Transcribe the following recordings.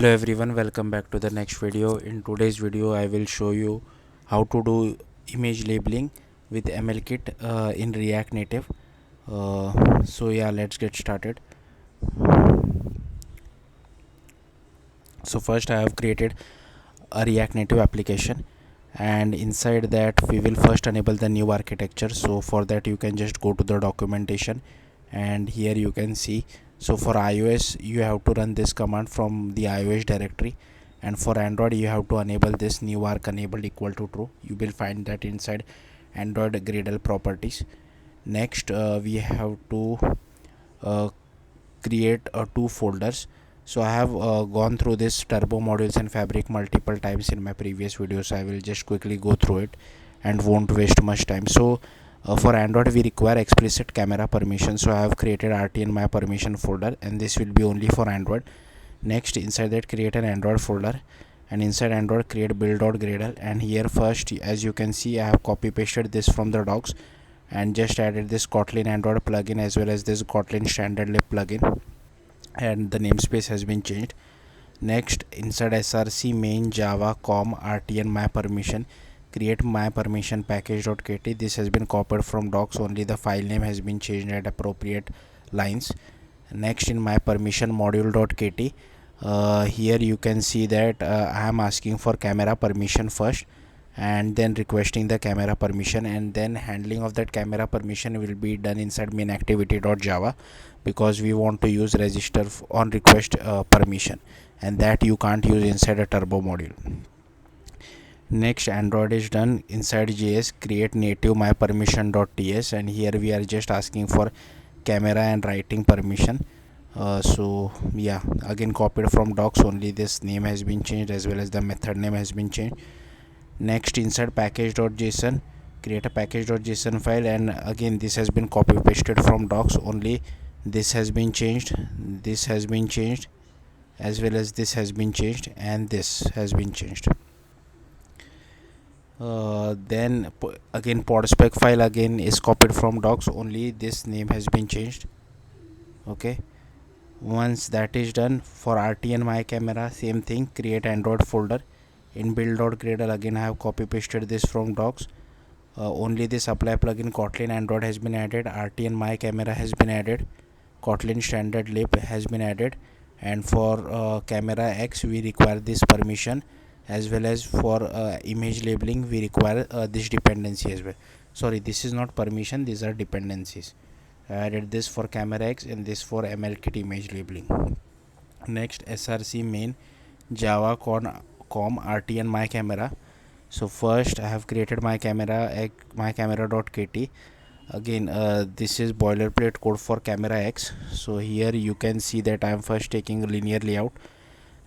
Hello everyone, welcome back to the next video. In today's video I will show you how to do image labeling with Mlkit in React Native. Let's get started. So first I have created a React Native application, and inside that we will first enable the new architecture. So for that you can just go to the documentation, and here you can see. So for iOS you have to run this command from the iOS directory, and for Android you have to enable this new arc enabled equal to true. You will find that inside Android Gradle properties. Next we have to uh, create two folders. So I have gone through this turbo modules and fabric multiple times in my previous videos, so I will just quickly go through it and won't waste much time. So for Android we require explicit camera permission, so I have created RTN my permission folder, and this will be only for Android. Next, inside that create an Android folder, and inside Android create build.gradle, and here first as you can see I have copy pasted this from the docs and just added this Kotlin Android plugin as well as this Kotlin standard lib plugin, and the namespace has been changed. Next, inside src main java com rtn my permission create my permission package.kt. This has been copied from docs, only the file name has been changed at appropriate lines. Next, in my permission module.kt, here you can see that I am asking for camera permission first, and then requesting the camera permission, and then handling of that camera permission will be done inside main activity.java, because we want to use register on request permission, and that you can't use inside a turbo module. Next, Android is done. Inside JS create native my permission.ts, and here we are just asking for camera and writing permission. Again copied from docs, only this name has been changed as well as the method name has been changed. Next, inside package.json create a package.json file, and again this has been copy pasted from docs, only this has been changed, this has been changed as well as this has been changed, and this has been changed. Then again podspec file again is copied from docs, only this name has been changed. Okay, once that is done, for RTN my camera same thing, create Android folder. In build.gradle again I have copy pasted this from docs, only this apply plugin Kotlin Android has been added, RTN my camera has been added, Kotlin standard lib has been added, and for camera X we require this permission, as well as for image labeling we require this dependency as well. Sorry, this is not permission, these are dependencies. I added this for camera X and this for Mlkit image labeling. Next, src main java com rtn my camera. So first I have created my camera.kt. Again this is boilerplate code for camera X. So here you can see that I am first taking linear layout,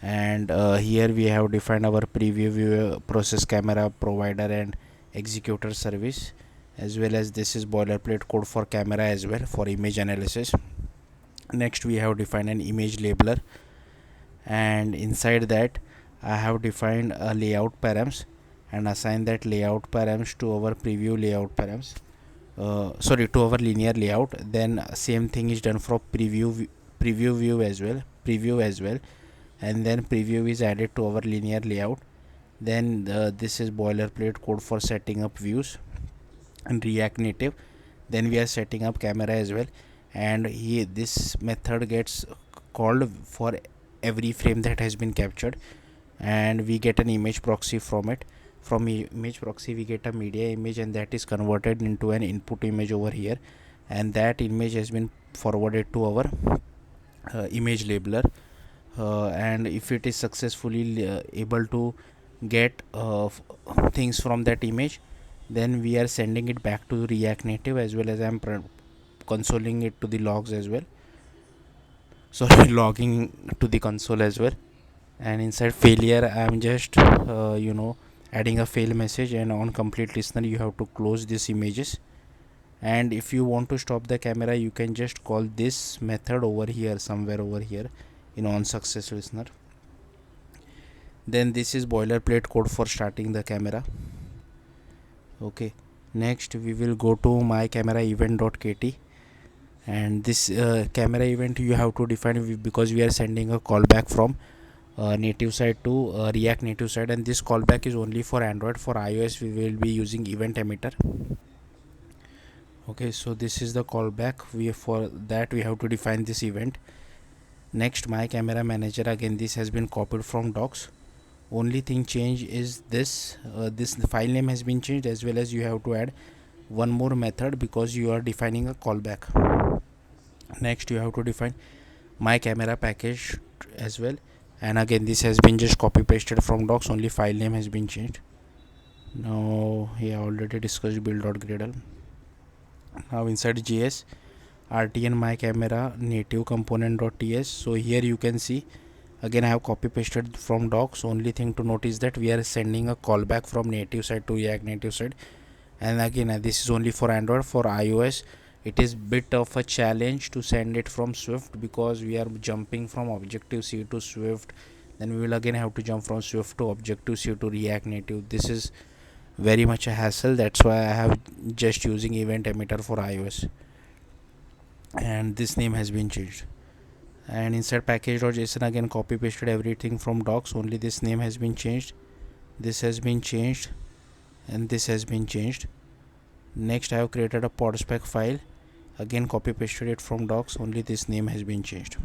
and here we have defined our preview view process camera provider and executor service, as well as this is boilerplate code for camera as well for image analysis. Next, we have defined an image labeler, and inside that I have defined a layout params and assigned that layout params to our preview layout params, to our linear layout. Then same thing is done for preview view as well, and then preview is added to our linear layout. Then this is boilerplate code for setting up views and React Native. Then we are setting up camera as well, and here this method gets called for every frame that has been captured, and we get an image proxy from it. From image proxy we get a media image, and that is converted into an input image over here, and that image has been forwarded to our image labeler, and if it is successfully able to get things from that image, then we are sending it back to React Native, as well as I am consoling it to the logs as well, logging to the console as well. And inside failure I am just adding a fail message, and on complete listener you have to close these images. And if you want to stop the camera, you can just call this method over here, somewhere over here in on success listener. Then this is boilerplate code for starting the camera. Okay, next we will go to my camera event.kt, and this camera event you have to define because we are sending a callback from native side to React native side, and this callback is only for Android. For iOS we will be using event emitter. Okay, so this is the callback. For that we have to define this event. Next, my camera manager, again this has been copied from docs. Only thing change is this file name has been changed, as well as you have to add one more method because you are defining a callback. Next you have to define my camera package as well, and again this has been just copy pasted from docs, only file name has been changed. Now here already discussed build.gradle. Now inside JS, rtn my camera native component.ts. so here you can see, again I have copy pasted from docs. Only thing to note is that we are sending a callback from native side to React native side, and again this is only for Android. For iOS it is bit of a challenge to send it from Swift, because we are jumping from Objective-C to Swift, then we will again have to jump from Swift to Objective-C to React native. This is very much a hassle. That's why I have just using event emitter for iOS, and this name has been changed. And inside package.json, again copy pasted everything from docs, only this name has been changed, this has been changed, and this has been changed. Next I have created a pod spec file, again copy pasted it from docs, only this name has been changed.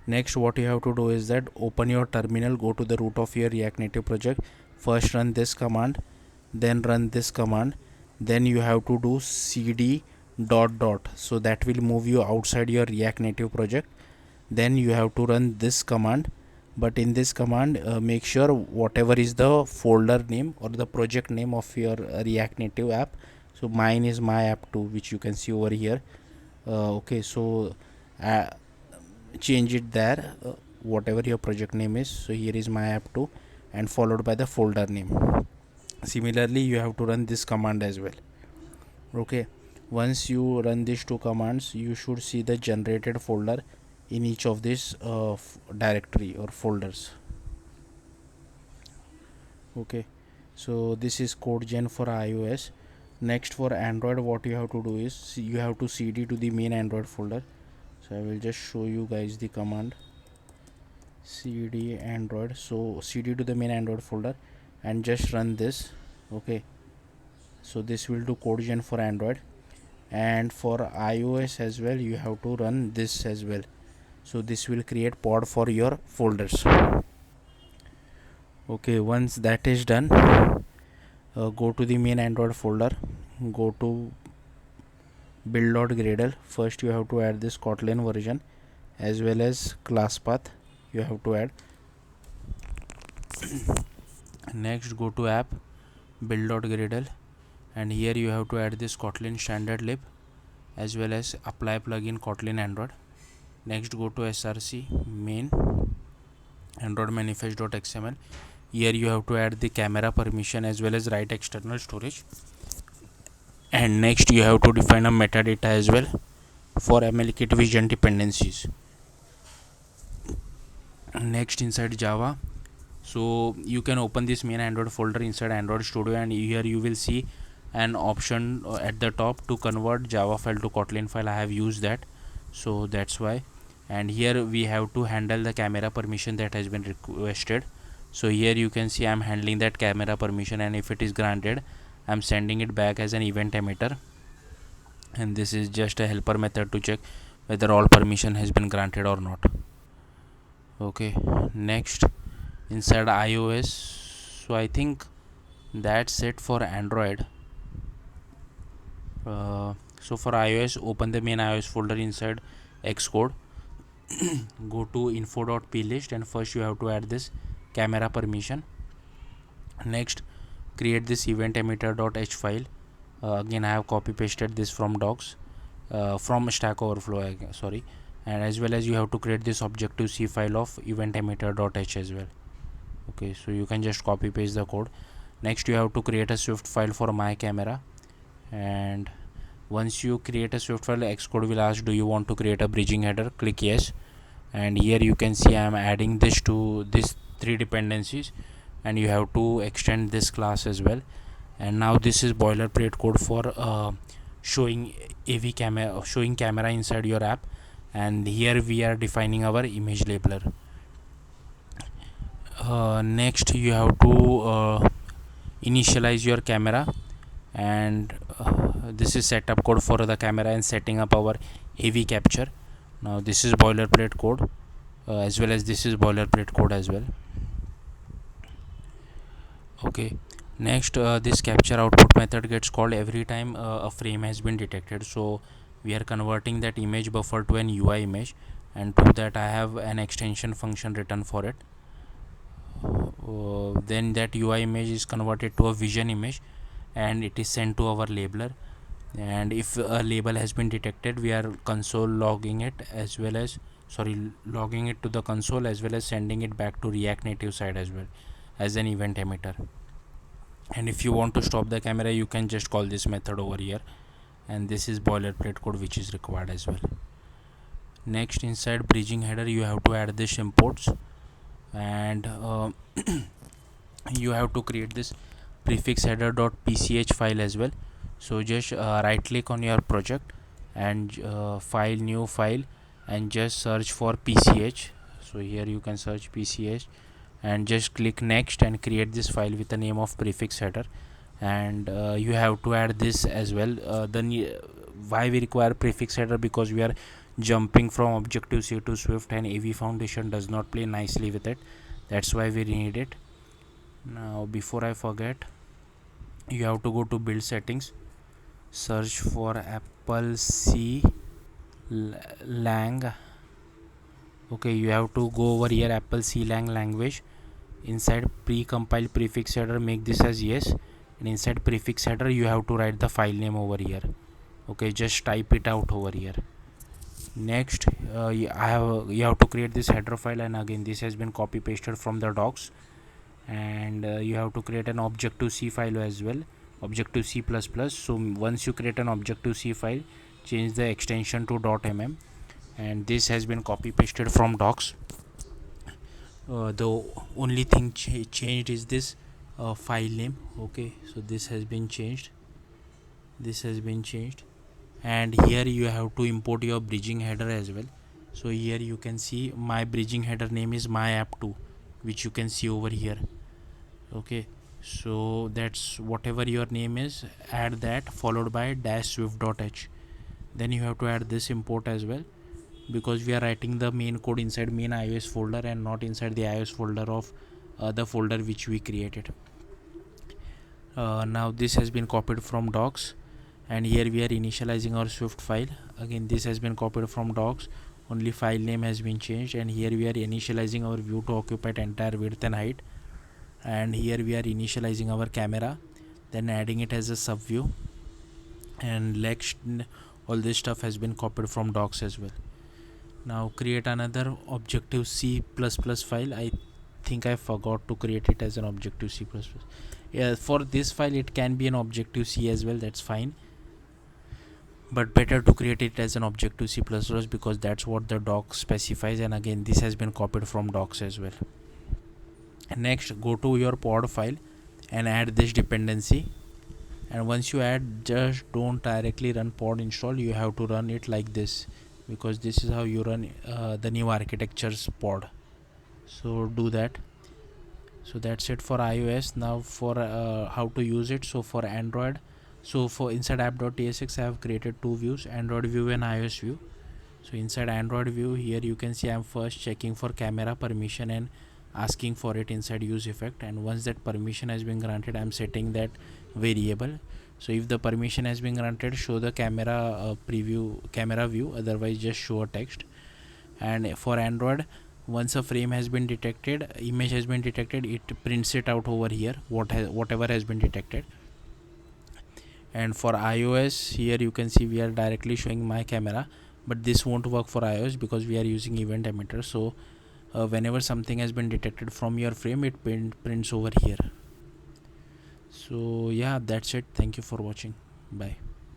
Next what you have to do is that open your terminal, go to the root of your React native project, first run this command, then run this command, then you have to do cd ... so that will move you outside your React native project. Then you have to run this command, but in this command make sure whatever is the folder name or the project name of your React native app. So mine is my app 2, which you can see over here. Okay, so change it there, whatever your project name is. So here is my app 2 and followed by the folder name. Similarly you have to run this command as well. Okay, once you run these two commands, you should see the generated folder in each of these directory or folders. Okay, so this is code gen for iOS. Next for Android, what you have to do is you have to cd to the main Android folder. So I will just show you guys the command cd Android. So cd to the main Android folder and just run this. Okay, so this will do code gen for Android, and for iOS as well you have to run this as well. So this will create pod for your folders. Okay, once that is done, go to the main Android folder, go to build.gradle. First you have to add this Kotlin version as well as class path you have to add. Next go to app, build.gradle, and here you have to add this Kotlin standard lib as well as apply plugin Kotlin Android. Next go to src main android manifest.xml. Here you have to add the camera permission as well as write external storage, and next you have to define a metadata as well for Mlkit vision dependencies. Next inside Java, so you can open this main Android folder inside Android Studio, and here you will see an option at the top to convert Java file to Kotlin file. I have used that, so that's why. And here we have to handle the camera permission that has been requested. So here you can see I am handling that camera permission, and if it is granted I am sending it back as an event emitter, and this is just a helper method to check whether all permission has been granted or not. Okay, next inside iOS, so I think that's it for Android. So for iOS, open the main iOS folder inside Xcode, go to info.plist, and first you have to add this camera permission. Next create this event emitter.h file. Again I have copy pasted this from docs, from Stack Overflow, sorry, and as well as you have to create this Objective-C file of event emitter.h as well. Okay, so you can just copy paste the code. Next you have to create a Swift file for my camera, and once you create a Swift file, Xcode will ask, do you want to create a bridging header? Click yes, and here you can see I am adding this to these three dependencies, and you have to extend this class as well. And now this is boilerplate code for showing camera inside your app, and here we are defining our image labeler. Next you have to initialize your camera, and this is setup code for the camera and setting up our AV capture. Now this is boilerplate code, as well as this is boilerplate code as well. Okay, next this capture output method gets called every time a frame has been detected. So we are converting that image buffer to an UI image, and to that I have an extension function written for it. Then that UI image is converted to a vision image, and it is sent to our labeler. And if a label has been detected, we are console logging it, as well as logging it to the console, as well as sending it back to React Native side as well as an event emitter. And if you want to stop the camera, you can just call this method over here, and this is boilerplate code which is required as well. Next, inside bridging header you have to add this imports, and you have to create this prefix header.pch file as well. So just right click on your project and file, new file, and just search for pch. So here you can search pch and just click next and create this file with the name of prefix header. And you have to add this as well. Why we require prefix header? Because we are jumping from Objective C to Swift, and AV Foundation does not play nicely with it. That's why we need it. Now before I forget, you have to go to build settings, search for Apple C lang. Okay, you have to go over here, Apple C lang language. Inside pre-compile prefix header, make this as yes, and inside prefix header you have to write the file name over here. Okay, just type it out over here. Next, you have to create this header file, and again this has been copy pasted from the docs. And you have to create an Objective C file as well, Objective C++. So once you create an Objective C file, change the extension to .mm, and this has been copy pasted from docs. The only thing changed is this file name. Okay, so this has been changed, and here you have to import your bridging header as well. So here you can see my bridging header name is my app2, which you can see over here. Okay, so that's whatever your name is, add that followed by -swift.h. Then you have to add this import as well, because we are writing the main code inside main iOS folder and not inside the iOS folder of the folder which we created. Now this has been copied from docs, and here we are initializing our Swift file. Again this has been copied from docs, only file name has been changed, and here we are initializing our view to occupy entire width and height. And here we are initializing our camera, then adding it as a sub view, and next all this stuff has been copied from docs as well. Now create another Objective C++ file. I think I forgot to create it as an Objective C++. Yeah, for this file it can be an Objective C as well, that's fine, but better to create it as an Objective C++, because that's what the doc specifies. And again this has been copied from docs as well. Next, go to your pod file and add this dependency, and once you add, just don't directly run pod install, you have to run it like this, because this is how you run the new architecture's pod. So do that. So that's it for iOS. Now for how to use it. So for Android, so for inside app.tsx I have created two views, Android view and iOS view. So inside Android view, here you can see I'm first checking for camera permission and asking for it inside use effect, and once that permission has been granted, I'm setting that variable. So if the permission has been granted, show the camera preview camera view, otherwise just show a text. And for Android, once a frame has been detected, image has been detected, it prints it out over here, whatever has been detected. And for iOS, here you can see we are directly showing my camera, but this won't work for iOS because we are using event emitter. So whenever something has been detected from your frame, it prints over here. So yeah, that's it. Thank you for watching. Bye.